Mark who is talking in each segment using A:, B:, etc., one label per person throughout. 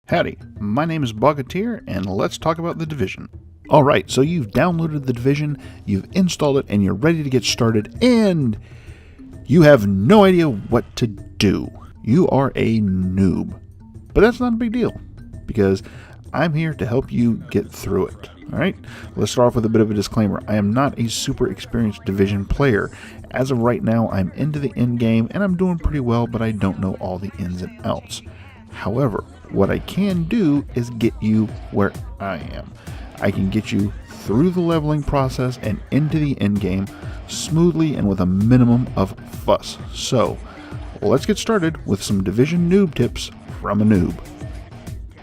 A: Howdy, my name is Bogatir, and let's talk about The Division. Alright, so you've downloaded The Division, you've installed it, and you're ready to get started, and you have no idea what to do. You are a noob. But that's not a big deal, because I'm here to help you get through it. Alright, let's start off with a bit of a disclaimer. I am not a super experienced Division player. As of right now, I'm into the end game, and I'm doing pretty well, but I don't know all the ins and outs. However, what I can do is get you where I am. I can get you through the leveling process and into the end game smoothly and with a minimum of fuss. So, let's get started with some Division noob tips from a noob.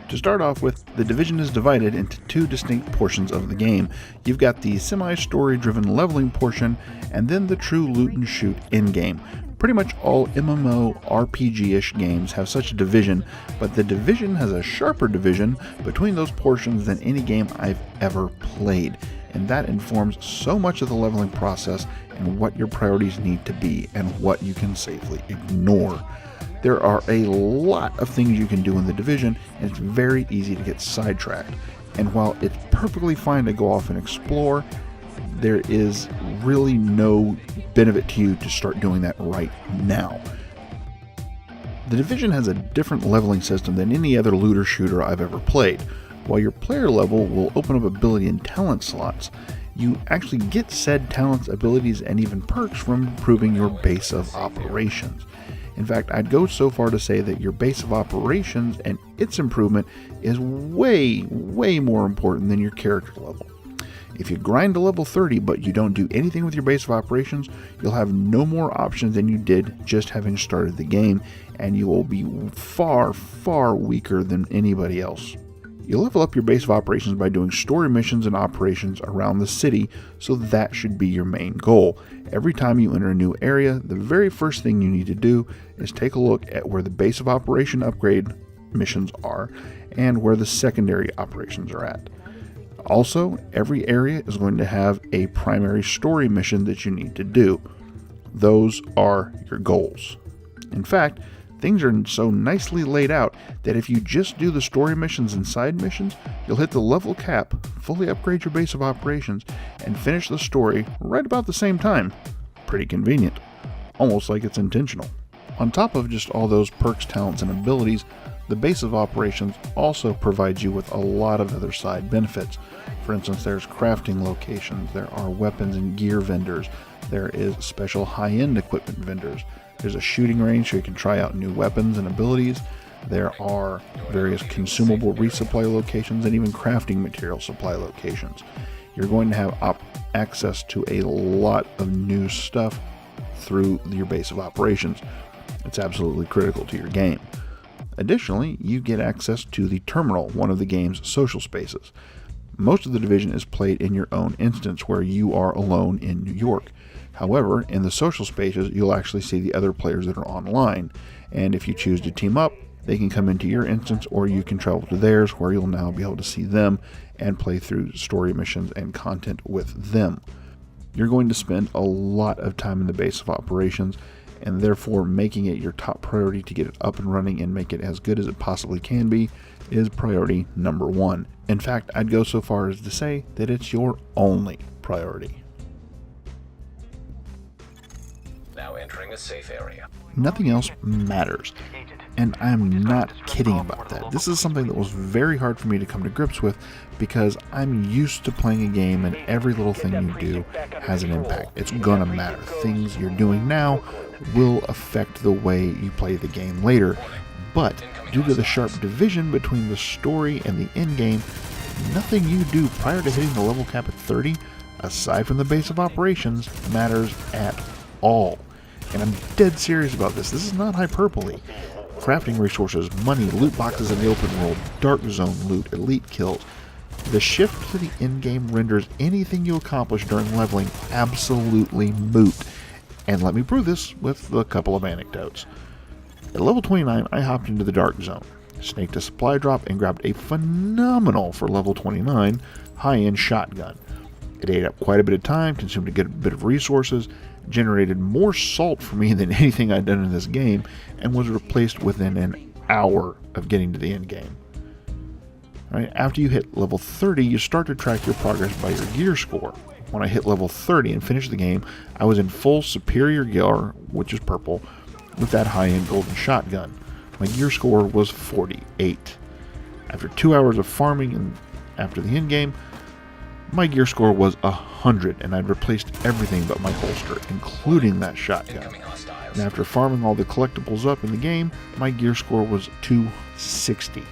A: To start off with, the Division is divided into two distinct portions of the game. You've got the semi-story driven leveling portion, and then the true loot and shoot endgame. Pretty much all MMO RPG-ish games have such a division, but the Division has a sharper division between those portions than any game I've ever played, and that informs so much of the leveling process and what your priorities need to be and what you can safely ignore. There are a lot of things you can do in the Division, and it's very easy to get sidetracked. And while it's perfectly fine to go off and explore, there is really no benefit to you to start doing that right now. The Division has a different leveling system than any other looter shooter I've ever played. While your player level will open up ability and talent slots, you actually get said talents, abilities, and even perks from improving your base of operations. In fact, I'd go so far to say that your base of operations and its improvement is way more important than your character level. If you grind to level 30 but you don't do anything with your base of operations, you'll have no more options than you did just having started the game, and you will be far weaker than anybody else. You level up your base of operations by doing story missions and operations around the city, so that should be your main goal. Every time you enter a new area, the very first thing you need to do is take a look at where the base of operation upgrade missions are and where the secondary operations are at. Also, every area is going to have a primary story mission that you need to do. Those are your goals. In fact, things are so nicely laid out that if you just do the story missions and side missions, you'll hit the level cap, fully upgrade your base of operations, and finish the story right about the same time. Pretty convenient. Almost like it's intentional. On top of just all those perks, talents, and abilities, the base of operations also provides you with a lot of other side benefits. For instance, there's crafting locations, there are weapons and gear vendors, there is special high-end equipment vendors, there's a shooting range so you can try out new weapons and abilities, there are various consumable resupply locations, and even crafting material supply locations. You're going to have access to a lot of new stuff through your base of operations. It's absolutely critical to your game. Additionally, you get access to the terminal, one of the game's social spaces. Most of the Division is played in your own instance where you are alone in New York. However, in the social spaces, you'll actually see the other players that are online, and if you choose to team up, they can come into your instance or you can travel to theirs where you'll now be able to see them and play through story missions and content with them. You're going to spend a lot of time in the base of operations, and therefore making it your top priority to get it up and running and make it as good as it possibly can be is priority number one. In fact, I'd go so far as to say that it's your only priority.
B: Now entering a safe area.
A: Nothing else matters. And I'm not kidding about that. This is something that was very hard for me to come to grips with because I'm used to playing a game and every little thing you do has an impact. It's gonna matter. Things you're doing now will affect the way you play the game later. But due to the sharp division between the story and the end game, nothing you do prior to hitting the level cap at 30, aside from the base of operations, matters at all. And I'm dead serious about this. This is not hyperbole. Crafting resources, money, loot boxes in the open world, dark zone loot, elite kills. The shift to the end game renders anything you accomplish during leveling absolutely moot. And let me prove this with a couple of anecdotes. At level 29, I hopped into the dark zone, snaked a supply drop, and grabbed a phenomenal, for level 29, high-end shotgun. It ate up quite a bit of time, consumed a good bit of resources, generated more salt for me than anything I'd done in this game, and was replaced within an hour of getting to the end game. Right? After you hit level 30, you start to track your progress by your gear score. When I hit level 30 and finished the game, I was in full superior gear, which is purple, with that high-end golden shotgun. My gear score was 48. After 2 hours of farming and after the end game, my gear score was 100, and I'd replaced everything but my holster, including that shotgun. And after farming all the collectibles up in the game, my gear score was 260.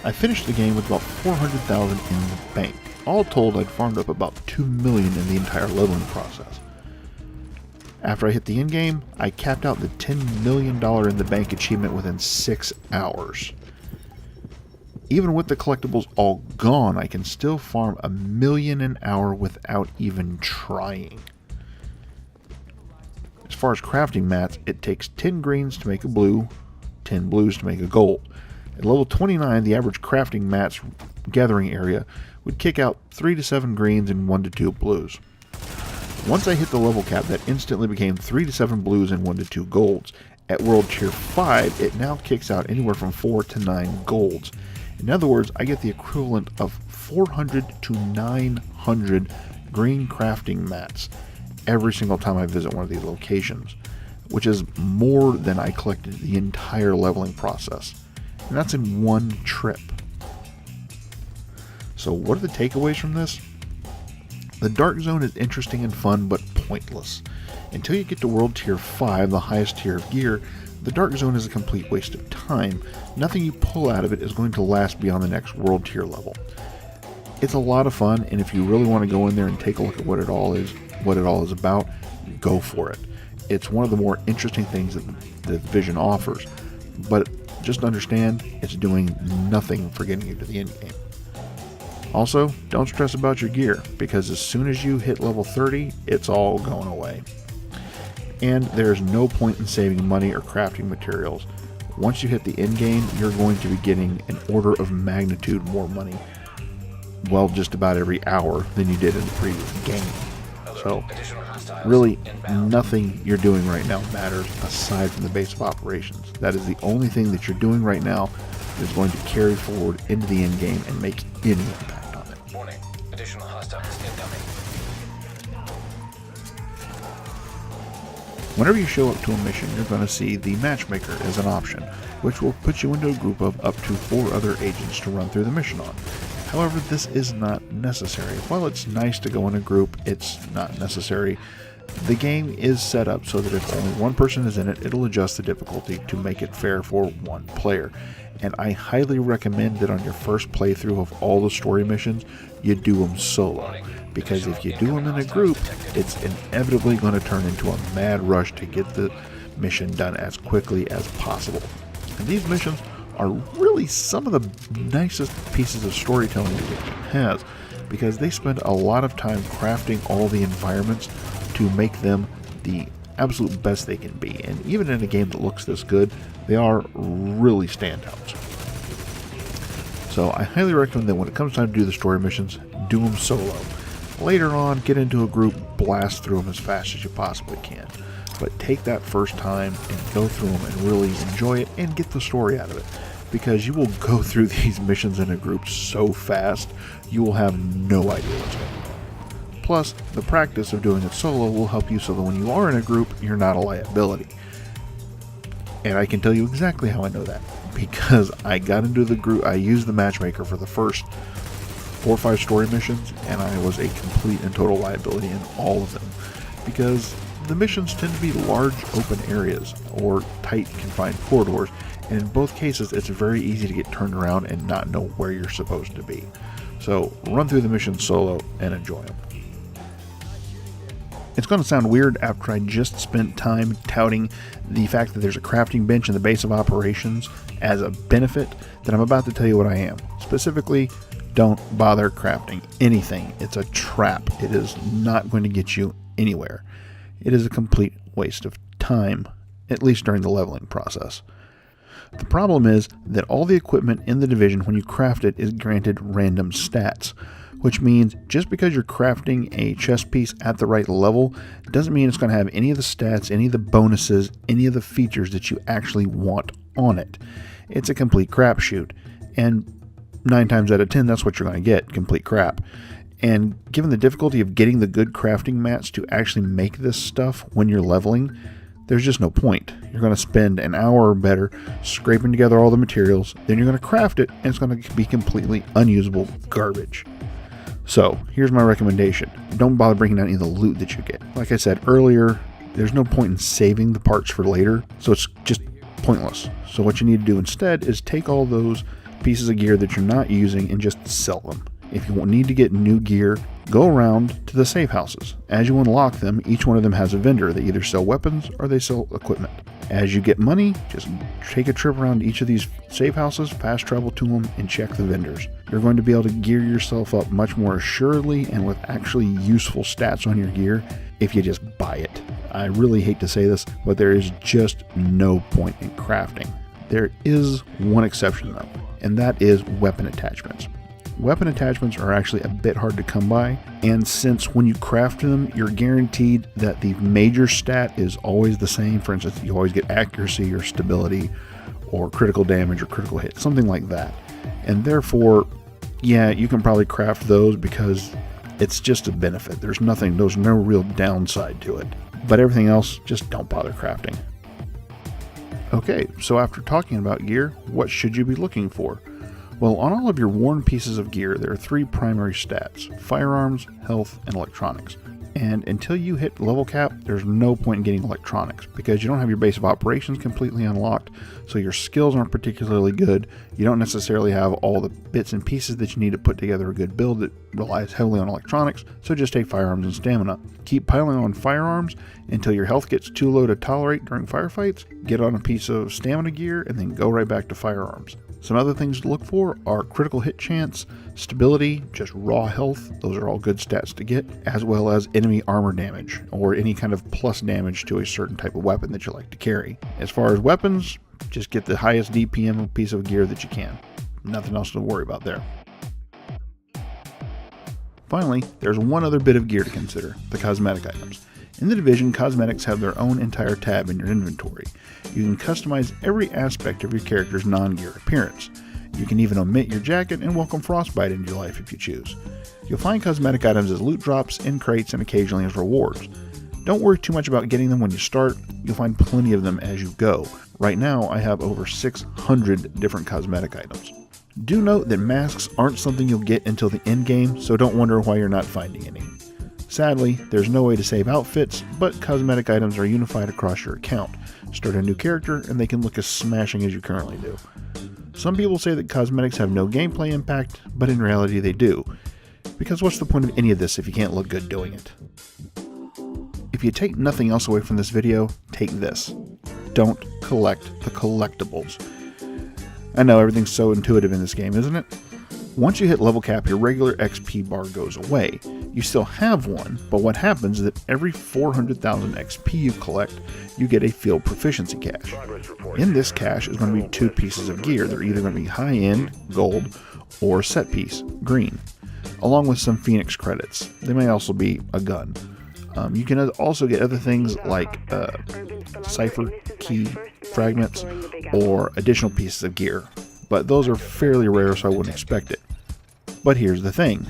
A: I finished the game with about 400,000 in the bank. All told, I'd farmed up about 2 million in the entire leveling process. After I hit the end game, I capped out the $10 million in the bank achievement within 6 hours. Even with the collectibles all gone, I can still farm 1 million an hour without even trying. As far as crafting mats, it takes 10 greens to make a blue, 10 blues to make a gold. At level 29, the average crafting mats gathering area would kick out 3 to 7 greens and 1 to 2 blues. Once I hit the level cap, that instantly became 3 to 7 blues and 1 to 2 golds. At World Tier 5, it now kicks out anywhere from 4 to 9 golds. In other words, I get the equivalent of 400 to 900 green crafting mats every single time I visit one of these locations, which is more than I collected the entire leveling process. And that's in one trip. So what are the takeaways from this? The Dark Zone is interesting and fun, but pointless. Until you get to World Tier 5, the highest tier of gear, the Dark Zone is a complete waste of time. Nothing you pull out of it is going to last beyond the next World Tier level. It's a lot of fun, and if you really want to go in there and take a look at what it all is about, go for it. It's one of the more interesting things that the Division offers, but just understand it's doing nothing for getting you to the end game. Also, don't stress about your gear, because as soon as you hit level 30, it's all going away. And there's no point in saving money or crafting materials. Once you hit the end game, you're going to be getting an order of magnitude more money, well, just about every hour than you did in the previous game. So, really, nothing you're doing right now matters aside from the base of operations. That is the only thing that you're doing right now that is going to carry forward into the end game and make any impact on it.
B: Warning. Additional hostiles incoming.
A: Whenever you show up to a mission, you're going to see the matchmaker as an option, which will put you into a group of up to 4 other agents to run through the mission on. However, this is not necessary. While it's nice to go in a group, it's not necessary. The game is set up so that if only one person is in it, it'll adjust the difficulty to make it fair for one player. And I highly recommend that on your first playthrough of all the story missions, you do them solo. Because if you do them in a group, it's inevitably going to turn into a mad rush to get the mission done as quickly as possible. And these missions are really some of the nicest pieces of storytelling that the game has, because they spend a lot of time crafting all the environments to make them the absolute best they can be. And even in a game that looks this good, they are really standouts. So I highly recommend that when it comes time to do the story missions, do them solo. Later on, get into a group, blast through them as fast as you possibly can. But take that first time and go through them and really enjoy it and get the story out of it. Because you will go through these missions in a group so fast, you will have no idea what's going on. Plus, the practice of doing it solo will help you so that when you are in a group, you're not a liability. And I can tell you exactly how I know that. Because I got into the group, I used the matchmaker for the first 4 or 5 story missions, and I was a complete and total liability in all of them. Because the missions tend to be large open areas, or tight confined corridors, and in both cases it's very easy to get turned around and not know where you're supposed to be. So run through the missions solo and enjoy them. It's going to sound weird after I just spent time touting the fact that there's a crafting bench in the base of operations as a benefit, that I'm about to tell you what I am. Specifically, don't bother crafting anything. It's a trap. It is not going to get you anywhere. It is a complete waste of time, at least during the leveling process. The problem is that all the equipment in the division, when you craft it, is granted random stats, which means just because you're crafting a chest piece at the right level doesn't mean it's going to have any of the stats, any of the bonuses, any of the features that you actually want on it. It's a complete crapshoot. And 9 times out of 10, that's what you're going to get, complete crap. And given the difficulty of getting the good crafting mats to actually make this stuff when you're leveling, there's just no point. You're going to spend an hour or better scraping together all the materials, then you're going to craft it, and it's going to be completely unusable garbage. So, here's my recommendation. Don't bother bringing out any of the loot that you get. Like I said earlier, there's no point in saving the parts for later, so it's just pointless. So what you need to do instead is take all those pieces of gear that you're not using and just sell them. If you need to get new gear, go around to the safe houses. As you unlock them, each one of them has a vendor. They either sell weapons or they sell equipment. As you get money, just take a trip around each of these safe houses, fast travel to them, and check the vendors. You're going to be able to gear yourself up much more assuredly and with actually useful stats on your gear if you just buy it. I really hate to say this, but there is just no point in crafting. There is one exception though, and that is weapon attachments. Weapon attachments are actually a bit hard to come by, and since when you craft them, you're guaranteed that the major stat is always the same. For instance, you always get accuracy or stability or critical damage or critical hit, something like that. And therefore, yeah, you can probably craft those because it's just a benefit. There's no real downside to it. But everything else, just don't bother crafting. Okay, so after talking about gear, what should you be looking for? Well, on all of your worn pieces of gear, there are 3 primary stats: firearms, health, and electronics. And until you hit level cap, there's no point in getting electronics because you don't have your base of operations completely unlocked, so your skills aren't particularly good. You don't necessarily have all the bits and pieces that you need to put together a good build that relies heavily on electronics, so just take firearms and stamina. Keep piling on firearms until your health gets too low to tolerate during firefights, get on a piece of stamina gear, and then go right back to firearms. Some other things to look for are critical hit chance, stability, just raw health, those are all good stats to get, as well as enemy armor damage, or any kind of plus damage to a certain type of weapon that you like to carry. As far as weapons, just get the highest DPM piece of gear that you can. Nothing else to worry about there. Finally, there's one other bit of gear to consider, the cosmetic items. In the Division, cosmetics have their own entire tab in your inventory. You can customize every aspect of your character's non-gear appearance. You can even omit your jacket and welcome frostbite into your life if you choose. You'll find cosmetic items as loot drops, in crates, and occasionally as rewards. Don't worry too much about getting them when you start, you'll find plenty of them as you go. Right now, I have over 600 different cosmetic items. Do note that masks aren't something you'll get until the end game, so don't wonder why you're not finding any. Sadly, there's no way to save outfits, but cosmetic items are unified across your account. Start a new character, and they can look as smashing as you currently do. Some people say that cosmetics have no gameplay impact, but in reality they do. Because what's the point of any of this if you can't look good doing it? If you take nothing else away from this video, take this. Don't collect the collectibles. I know everything's so intuitive in this game, isn't it? Once you hit level cap, your regular XP bar goes away. You still have one, but what happens is that every 400,000 XP you collect, you get a field proficiency cache. In this cache is going to be 2 pieces of gear. They're either going to be high-end, gold, or set piece, green, along with some Phoenix credits. They may also be a gun. You can also get other things like cipher key fragments or additional pieces of gear, but those are fairly rare, so I wouldn't expect it. But here's the thing.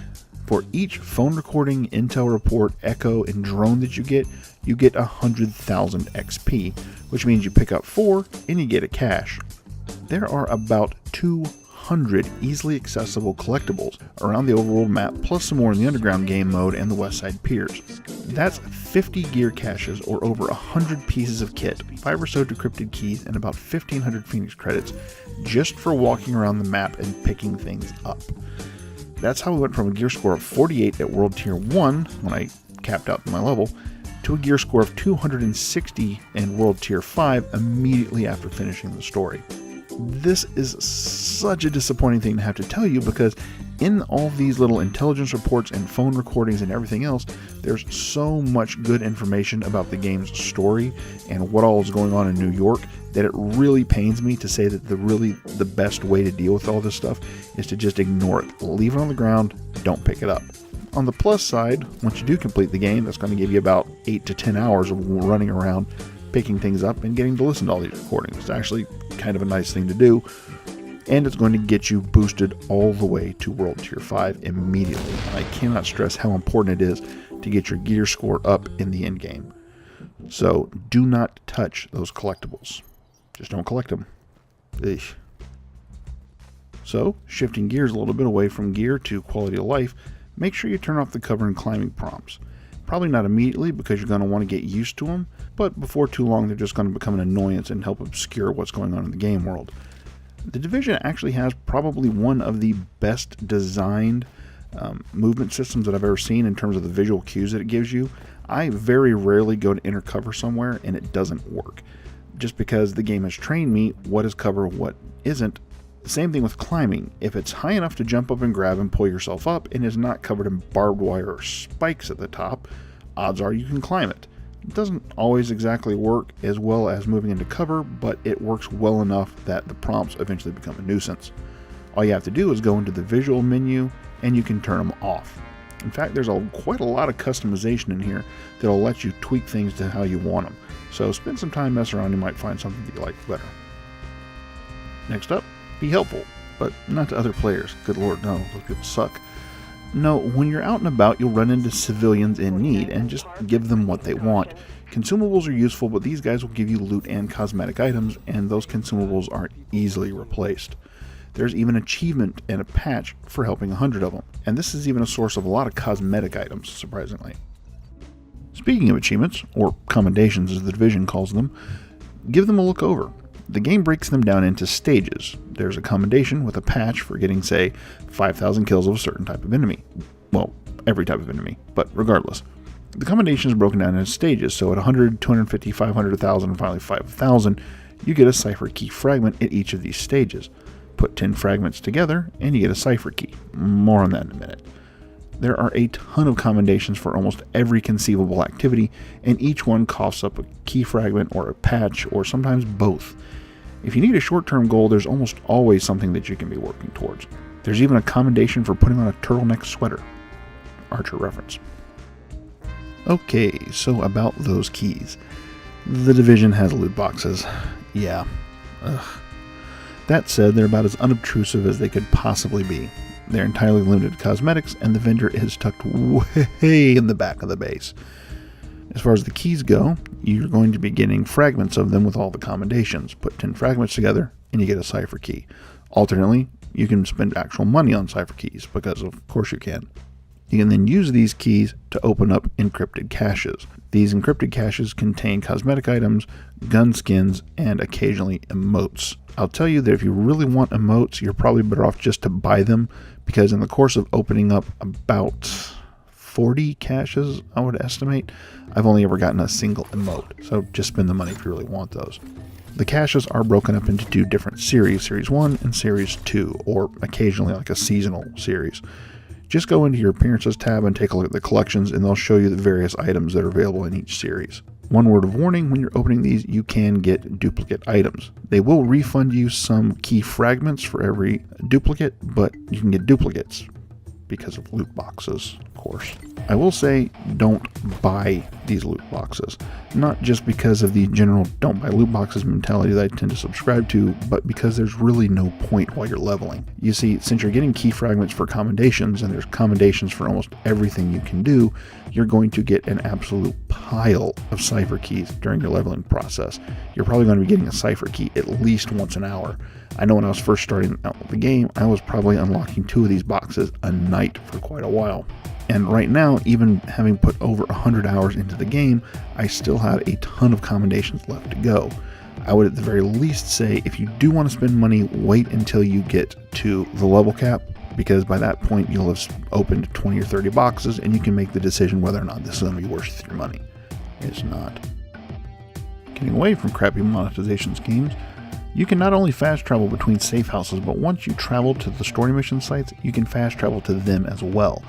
A: For each phone recording, intel report, echo, and drone that you get 100,000 XP, which means you pick up 4 and you get a cache. There are about 200 easily accessible collectibles around the overworld map, plus some more in the underground game mode and the Westside Piers. That's 50 gear caches or over 100 pieces of kit, 5 or so decrypted keys, and about 1,500 Phoenix credits just for walking around the map and picking things up. That's how we went from a gear score of 48 at World Tier 1, when I capped out my level, to a gear score of 260 in World Tier 5 immediately after finishing the story. This is such a disappointing thing to have to tell you because in all these little intelligence reports and phone recordings and everything else, there's so much good information about the game's story and what all is going on in New York that it really pains me to say that the best way to deal with all this stuff is to just ignore it. Leave it on the ground, don't pick it up. On the plus side, once you do complete the game, that's going to give you about 8 to 10 hours of running around, picking things up, and getting to listen to all these recordings. It's actually kind of a nice thing to do. and it's going to get you boosted all the way to World Tier 5 immediately. I cannot stress how important it is to get your gear score up in the end game. So do not touch those collectibles. Just don't collect them. Eesh. So, shifting gears a little bit away from gear to quality of life, make sure you turn off the cover and climbing prompts. Probably not immediately because you're going to want to get used to them, but before too long they're just going to become an annoyance and help obscure what's going on in the game world. The Division actually has probably one of the best designed movement systems that I've ever seen in terms of the visual cues that it gives you. I very rarely go to enter cover somewhere and it doesn't work, just because the game has trained me what is cover, what isn't. Same thing with climbing. If it's high enough to jump up and grab and pull yourself up and is not covered in barbed wire or spikes at the top, odds are you can climb it. It doesn't always exactly work as well as moving into cover, but it works well enough that the prompts eventually become a nuisance. All you have to do is go into the visual menu and you can turn them off. In fact, there's quite a lot of customization in here that'll let you tweak things to how you want them. So spend some time messing around, you might find something that you like better. Next up, be helpful, but not to other players. Good lord, no, those people suck. No, when you're out and about, you'll run into civilians in need and just give them what they want. Consumables are useful, but these guys will give you loot and cosmetic items, and those consumables aren't easily replaced. There's even an achievement and a patch for helping 100 of them, and this is even a source of a lot of cosmetic items, surprisingly. Speaking of achievements, or commendations as the Division calls them, give them a look over. The game breaks them down into stages. There's a commendation with a patch for getting, say, 5,000 kills of a certain type of enemy. Well, every type of enemy, but regardless. The commendation is broken down into stages, so at 100, 250, 500, 1,000, and finally 5,000, you get a cipher key fragment at each of these stages. Put 10 fragments together, and you get a cipher key. More on that in a minute. There are a ton of commendations for almost every conceivable activity, and each one coughs up a key fragment or a patch, or sometimes both. If you need a short-term goal, there's almost always something that you can be working towards. There's even a commendation for putting on a turtleneck sweater. Archer reference. Okay, so about those keys. The Division has loot boxes. Yeah. Ugh. That said, they're about as unobtrusive as they could possibly be. They're entirely limited to cosmetics, and the vendor is tucked way in the back of the base. As far as the keys go, you're going to be getting fragments of them with all the commendations. Put 10 fragments together, and you get a cipher key. Alternately, you can spend actual money on cipher keys, because of course you can. You can then use these keys to open up encrypted caches. These encrypted caches contain cosmetic items, gun skins, and occasionally emotes. I'll tell you that if you really want emotes, you're probably better off just to buy them, because in the course of opening up about 40 caches, I would estimate, I've only ever gotten a single emote, so just spend the money if you really want those. The caches are broken up into two different series, Series 1 and Series 2, or occasionally like a seasonal series. Just go into your Appearances tab and take a look at the collections, and they'll show you the various items that are available in each series. One word of warning, when you're opening these, you can get duplicate items. They will refund you some key fragments for every duplicate, but you can get duplicates because of loot boxes, of course. I will say, don't buy these loot boxes. Not just because of the general don't buy loot boxes mentality that I tend to subscribe to, but because there's really no point while you're leveling. You see, since you're getting key fragments for commendations, and there's commendations for almost everything you can do, you're going to get an absolute pile of cipher keys during your leveling process. You're probably going to be getting a cipher key at least once an hour. I know when I was first starting out with the game, I was probably unlocking 2 of these boxes a night for quite a while. And right now, even having put over 100 hours into the game, I still have a ton of commendations left to go. I would at the very least say, if you do want to spend money, wait until you get to the level cap, because by that point you'll have opened 20 or 30 boxes and you can make the decision whether or not this is going to be worth your money. It's not. Getting away from crappy monetization schemes, you can not only fast travel between safe houses, but once you travel to the story mission sites, you can fast travel to them as well.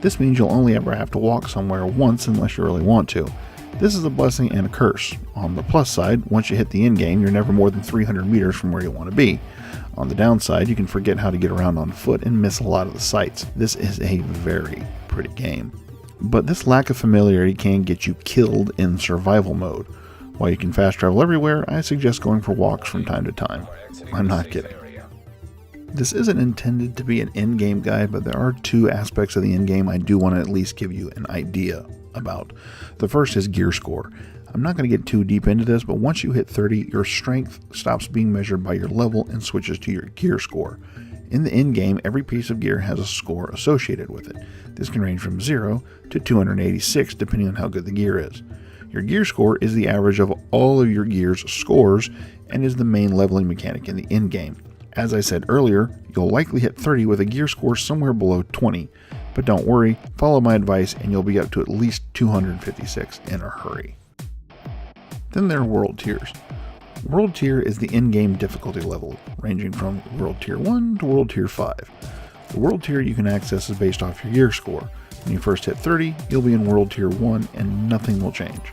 A: This means you'll only ever have to walk somewhere once unless you really want to. This is a blessing and a curse. On the plus side, once you hit the end game, you're never more than 300 meters from where you want to be. On the downside, you can forget how to get around on foot and miss a lot of the sights. This is a very pretty game. But this lack of familiarity can get you killed in survival mode. While you can fast travel everywhere, I suggest going for walks from time to time. I'm not kidding. This isn't intended to be an in-game guide, but there are two aspects of the in-game I do want to at least give you an idea about. The first is gear score. I'm not going to get too deep into this, but once you hit 30, your strength stops being measured by your level and switches to your gear score. In the in-game, every piece of gear has a score associated with it. This can range from 0 to 286 depending on how good the gear is. Your gear score is the average of all of your gear's scores and is the main leveling mechanic in the in-game. As I said earlier, you'll likely hit 30 with a gear score somewhere below 20, but don't worry, follow my advice and you'll be up to at least 256 in a hurry. Then there are world tiers. World tier is the in-game difficulty level, ranging from World Tier 1 to World Tier 5. The world tier you can access is based off your gear score. When you first hit 30, you'll be in World Tier 1 and nothing will change.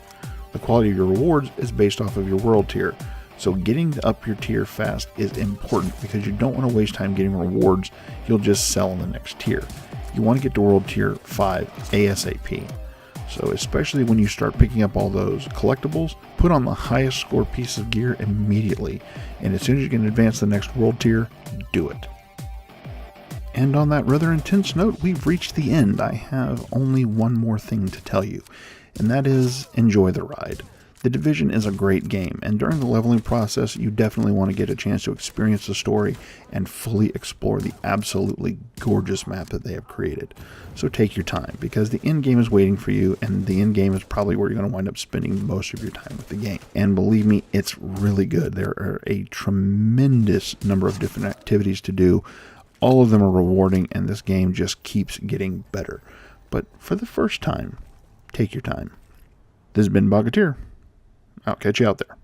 A: The quality of your rewards is based off of your world tier, so getting up your tier fast is important because you don't want to waste time getting rewards you'll just sell in the next tier. You want to get to World Tier 5 ASAP. So especially when you start picking up all those collectibles, put on the highest score piece of gear immediately, and as soon as you can advance the next world tier, do it. And on that rather intense note, we've reached the end. I have only one more thing to tell you, and that is enjoy the ride. The Division is a great game, and during the leveling process, you definitely want to get a chance to experience the story and fully explore the absolutely gorgeous map that they have created. So take your time, because the end game is waiting for you, and the end game is probably where you're going to wind up spending most of your time with the game. And believe me, it's really good. There are a tremendous number of different activities to do. All of them are rewarding, and this game just keeps getting better. But for the first time, take your time. This has been Bogatir. I'll catch you out there.